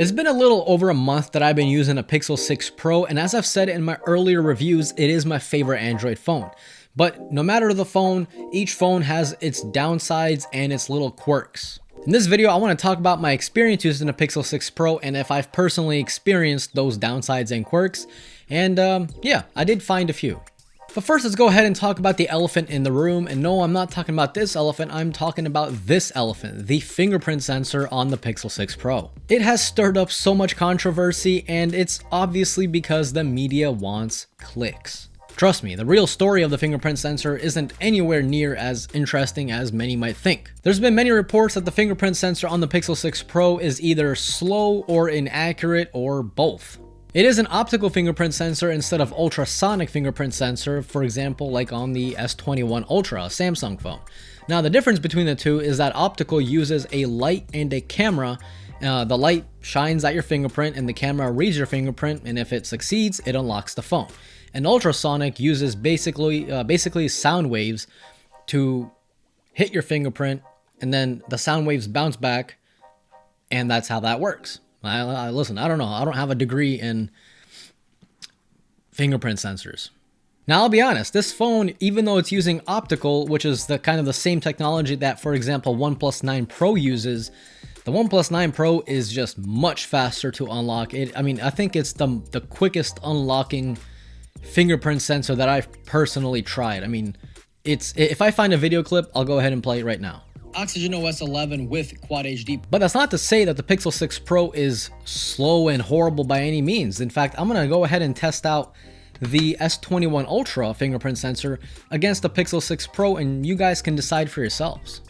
It's been a little over a month that I've been using a Pixel 6 Pro, and as I've said in my earlier reviews, it is my favorite Android phone. But no matter the phone, each phone has its downsides and its little quirks. In this video, I want to talk about my experience using the Pixel 6 Pro and if I've personally experienced those downsides and quirks. And yeah, I did find a few. But first, let's go ahead and talk about the elephant in the room. And no, I'm not talking about this elephant, I'm talking about this elephant, the fingerprint sensor on the Pixel 6 Pro. It has stirred up so much controversy, and it's obviously because the media wants clicks. Trust me, the real story of the fingerprint sensor isn't anywhere near as interesting as many might think. There's been many reports that the fingerprint sensor on the Pixel 6 Pro is either slow or inaccurate or both. It is an optical fingerprint sensor instead of ultrasonic fingerprint sensor, for example, like on the S21 Ultra, a Samsung phone. Now, the difference between the two is that optical uses a light and a camera. The light shines at your fingerprint and the camera reads your fingerprint, and if it succeeds, it unlocks the phone. And ultrasonic uses basically sound waves to hit your fingerprint, and then the sound waves bounce back, and that's how that works. Listen, I don't know. I don't have a degree in fingerprint sensors. Now, I'll be honest, this phone, even though it's using optical, which is the kind of the same technology that, for example, OnePlus 9 Pro uses, the OnePlus 9 Pro is just much faster to unlock. I think it's the quickest unlocking fingerprint sensor that I've personally tried. If I find a video clip, I'll go ahead and play it right now. Oxygen OS 11 with Quad HD. But that's not to say that the Pixel 6 Pro is slow and horrible by any means. In fact, I'm going to go ahead and test out the S21 Ultra fingerprint sensor against the Pixel 6 Pro, and you guys can decide for yourselves.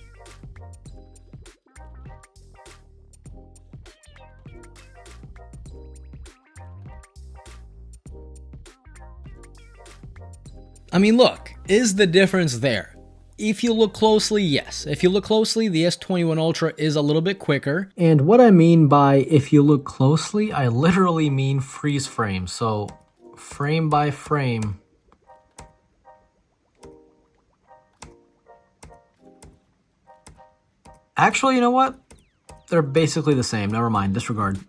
Look, is the difference there? If you look closely, yes. If you look closely, the S21 Ultra is a little bit quicker. And what I mean by if you look closely, I literally mean freeze frame. So frame by frame. Actually, you know what? They're basically the same. Never mind, disregard.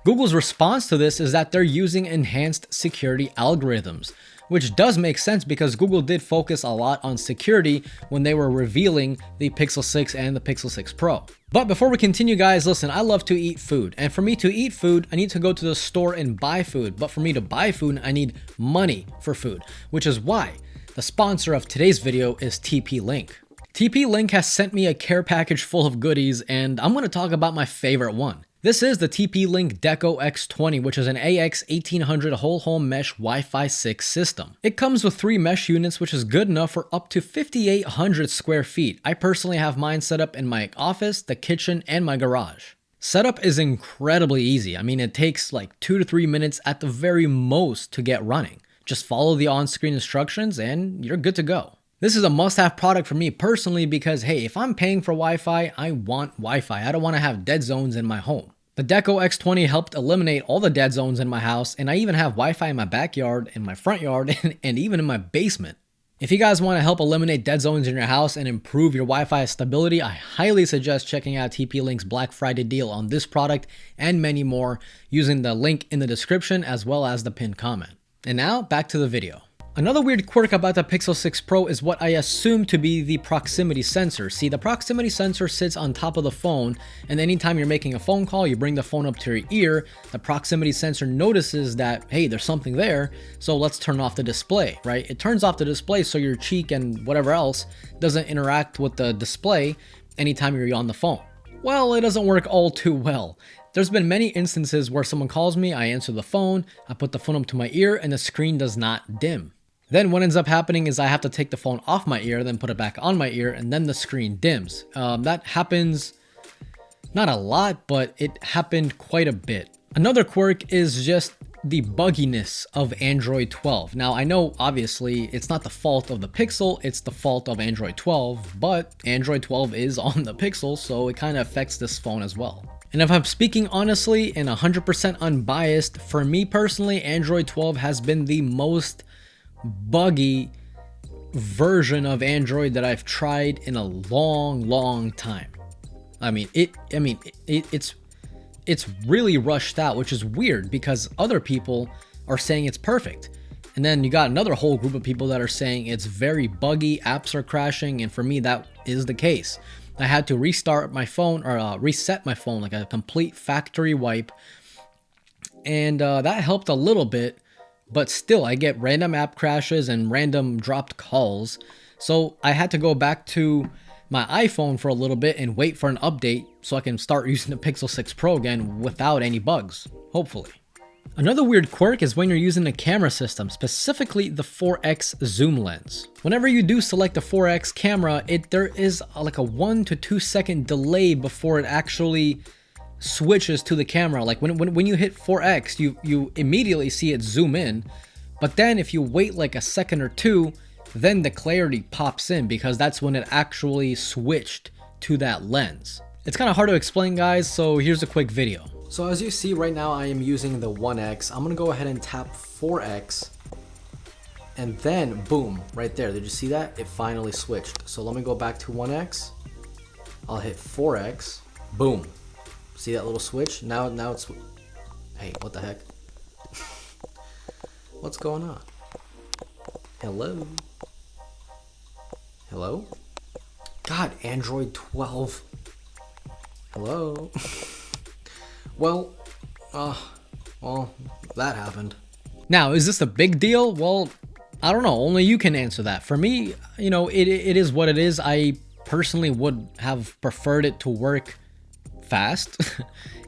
Google's response to this is that they're using enhanced security algorithms, which does make sense because Google did focus a lot on security when they were revealing the Pixel 6 and the Pixel 6 Pro. But before we continue, guys, listen, I love to eat food. And for me to eat food, I need to go to the store and buy food. But for me to buy food, I need money for food, which is why the sponsor of today's video is TP-Link. TP-Link has sent me a care package full of goodies, and I'm going to talk about my favorite one. This is the TP-Link Deco X20, which is an AX1800 whole home mesh Wi-Fi 6 system. It comes with 3 mesh units, which is good enough for up to 5,800 square feet. I personally have mine set up in my office, the kitchen, and my garage. Setup is incredibly easy. It takes like 2 to 3 minutes at the very most to get running. Just follow the on-screen instructions and you're good to go. This is a must-have product for me personally because, hey, if I'm paying for Wi-Fi, I want Wi-Fi. I don't want to have dead zones in my home. The Deco X20 helped eliminate all the dead zones in my house, and I even have Wi-Fi in my backyard, in my front yard, and even in my basement. If you guys want to help eliminate dead zones in your house and improve your Wi-Fi stability, I highly suggest checking out TP-Link's Black Friday deal on this product and many more using the link in the description as well as the pinned comment. And now, back to the video. Another weird quirk about the Pixel 6 Pro is what I assume to be the proximity sensor. See, the proximity sensor sits on top of the phone, and anytime you're making a phone call, you bring the phone up to your ear, the proximity sensor notices that, hey, there's something there, so let's turn off the display, right? It turns off the display so your cheek and whatever else doesn't interact with the display anytime you're on the phone. Well, it doesn't work all too well. There's been many instances where someone calls me, I answer the phone, I put the phone up to my ear, and the screen does not dim. Then what ends up happening is I have to take the phone off my ear, then put it back on my ear, and then the screen dims. That happens not a lot, but it happened quite a bit. Another quirk is just the bugginess of Android 12. Now, I know obviously it's not the fault of the Pixel, it's the fault of Android 12, but Android 12 is on the Pixel, so it kind of affects this phone as well. And if I'm speaking honestly and 100% unbiased, for me personally, Android 12 has been the most buggy version of Android that I've tried in a long time. It's it's really rushed out, which is weird because other people are saying it's perfect. And then you got another whole group of people that are saying it's very buggy, apps are crashing, and for me that is the case. I had to restart my phone or reset my phone, like a complete factory wipe, and that helped a little bit, but still I get random app crashes and random dropped calls. So I had to go back to my iPhone for a little bit and wait for an update so I can start using the Pixel 6 Pro again without any bugs, hopefully. Another weird quirk is when you're using the camera system, specifically the 4x zoom lens. Whenever you do select the 4x camera, there is like a 1 to 2 second delay before it actually switches to the camera. Like when you hit 4x, you immediately see it zoom in, but then if you wait like a second or two, then the clarity pops in because that's when it actually switched to that lens. It's kind of hard to explain, guys, so here's a quick video. So as you see right now, I am using the 1x. I'm gonna go ahead and tap 4x, and then boom, right there. Did you see that? It finally switched. So let me go back to 1x. I'll hit 4x. Boom. See that little switch? Now it's. Hey, what the heck? What's going on? Hello? Hello? God, Android 12. Hello? Well, that happened. Now, is this a big deal? Well, I don't know. Only you can answer that. For me, you know, it is what it is. I personally would have preferred it to work fast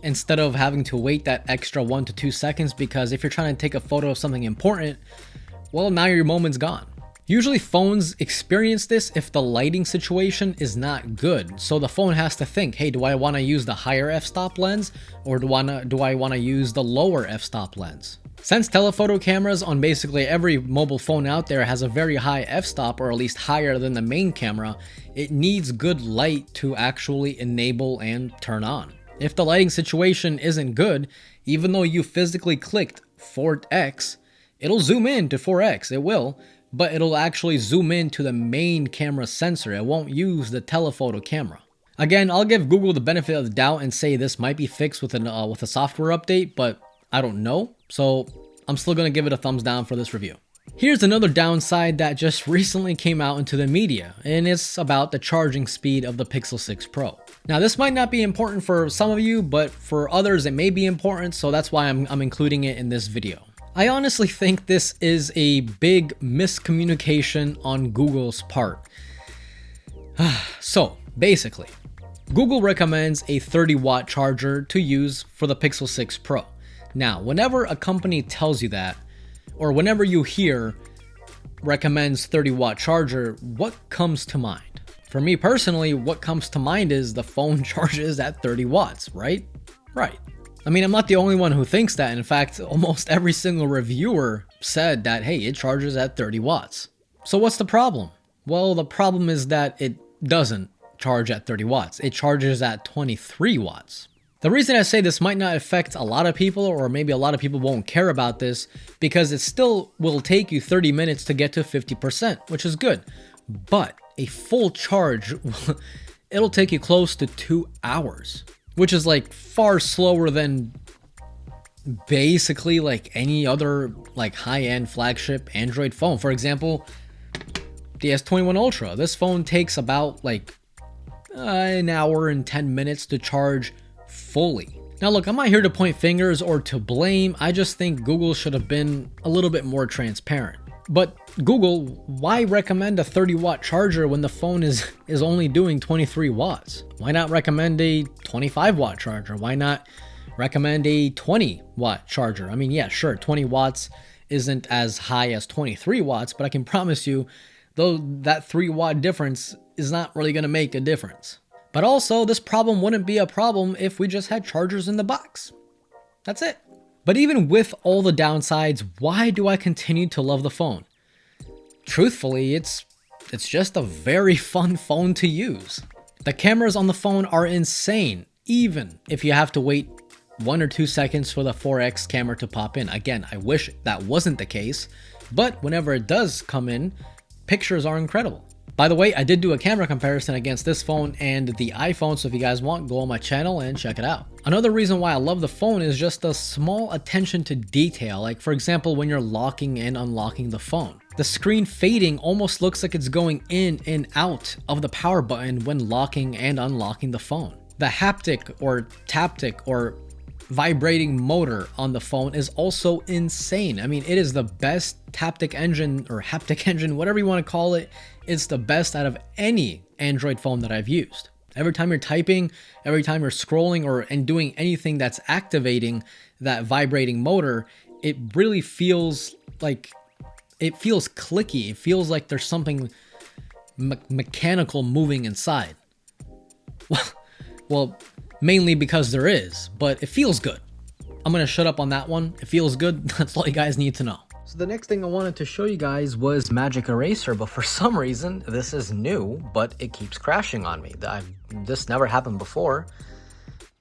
instead of having to wait that extra 1 to 2 seconds, because if you're trying to take a photo of something important, well, now your moment's gone. Usually phones experience this if the lighting situation is not good. So the phone has to think, hey, do I want to use the higher f-stop lens or do I want to use the lower f-stop lens? Since telephoto cameras on basically every mobile phone out there has a very high f-stop, or at least higher than the main camera, it needs good light to actually enable and turn on. If the lighting situation isn't good, even though you physically clicked 4x, it'll zoom in to 4x, it will, but it'll actually zoom in to the main camera sensor. It won't use the telephoto camera. Again, I'll give Google the benefit of the doubt and say this might be fixed with a software update, but I don't know. So I'm still gonna give it a thumbs down for this review. Here's another downside that just recently came out into the media, and it's about the charging speed of the Pixel 6 Pro. Now, this might not be important for some of you, but for others it may be important, so that's why I'm including it in this video. I honestly think this is a big miscommunication on Google's part. So basically, Google recommends a 30-watt charger to use for the Pixel 6 Pro. Now, whenever a company tells you that, or whenever you hear recommends 30-watt charger, what comes to mind? For me personally, what comes to mind is the phone charges at 30 watts, right? Right. I mean, I'm not the only one who thinks that. In fact, almost every single reviewer said that, hey, it charges at 30 watts. So what's the problem? Well, the problem is that it doesn't charge at 30 watts. It charges at 23 watts. The reason I say this might not affect a lot of people, or maybe a lot of people won't care about this, because it still will take you 30 minutes to get to 50%, which is good. But a full charge, it'll take you close to 2 hours. Which is like far slower than basically like any other like high-end flagship Android phone. For example, the S21 Ultra. This phone takes about like an hour and 10 minutes to charge fully. Now look, I'm not here to point fingers or to blame. I just think Google should have been a little bit more transparent. But Google, why recommend a 30-watt charger when the phone is only doing 23 watts? Why not recommend a 25-watt charger? Why not recommend a 20-watt charger? I mean, yeah, sure, 20 watts isn't as high as 23 watts, but I can promise you, though, that 3-watt difference is not really going to make a difference. But also, this problem wouldn't be a problem if we just had chargers in the box. That's it. But even with all the downsides, why do I continue to love the phone? Truthfully, it's just a very fun phone to use. The cameras on the phone are insane, even if you have to wait 1 or 2 seconds for the 4x camera to pop in. Again, I wish that wasn't the case, but whenever it does come in, pictures are incredible. By the way, I did do a camera comparison against this phone and the iPhone, so if you guys want, go on my channel and check it out. Another reason why I love the phone is just the small attention to detail. Like for example, when you're locking and unlocking the phone. The screen fading almost looks like it's going in and out of the power button when locking and unlocking the phone. The haptic or taptic or vibrating motor on the phone is also insane. I mean, it is the best haptic engine or haptic engine, whatever you want to call it. It's the best out of any Android phone that I've used. Every time you're typing, every time you're scrolling and doing anything that's activating that vibrating motor, it really feels like, it feels clicky. It feels like there's something mechanical moving inside. Well, mainly because there is, but it feels good. I'm gonna shut up on that one. It feels good. That's all you guys need to know. So the next thing I wanted to show you guys was Magic Eraser, but for some reason, this is new, but it keeps crashing on me. This never happened before,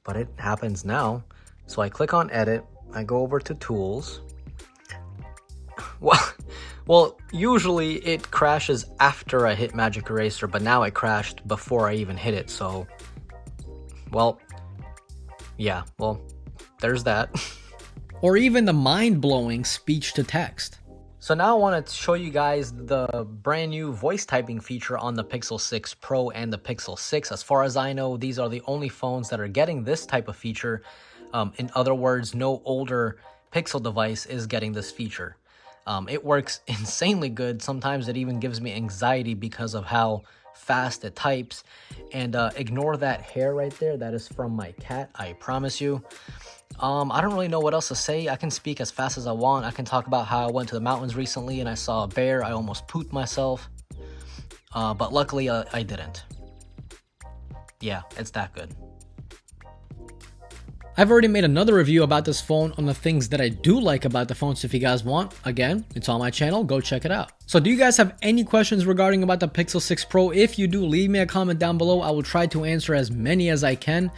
but it happens now. So I click on Edit, I go over to Tools. Well, usually it crashes after I hit Magic Eraser, but now it crashed before I even hit it, so... Well, yeah, well, there's that. Or even the mind-blowing speech-to-text. So now I want to show you guys the brand new voice typing feature on the Pixel 6 Pro and the Pixel 6. As far as I know, these are the only phones that are getting this type of feature. In other words, no older Pixel device is getting this feature. It works insanely good. Sometimes it even gives me anxiety because of how fast it types. And ignore that hair right there. That is from my cat, I promise you. I don't really know what else to say. I can speak as fast as I want. I can talk about how I went to the mountains recently and I saw a bear. I almost pooped myself. But luckily I didn't. Yeah, it's that good. I've already made another review about this phone on the things that I do like about the phone, so if you guys want, again, it's on my channel, go check it out. So do you guys have any questions regarding about the Pixel 6 Pro? If you do, leave me a comment down below. I will try to answer as many as I can.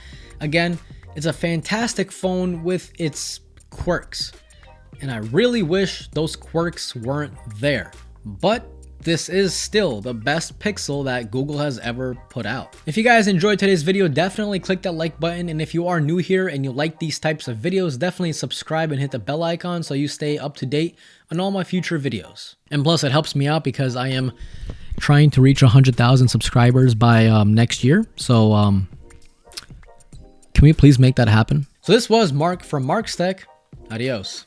Again, it's a fantastic phone with its quirks, and I really wish those quirks weren't there, but this is still the best Pixel that Google has ever put out. If you guys enjoyed today's video, definitely click that like button. And if you are new here and you like these types of videos, definitely subscribe and hit the bell icon so you stay up to date on all my future videos. And plus it helps me out because I am trying to reach 100,000 subscribers by next year. So can we please make that happen? So this was Mark from Mark's Tech. Adios.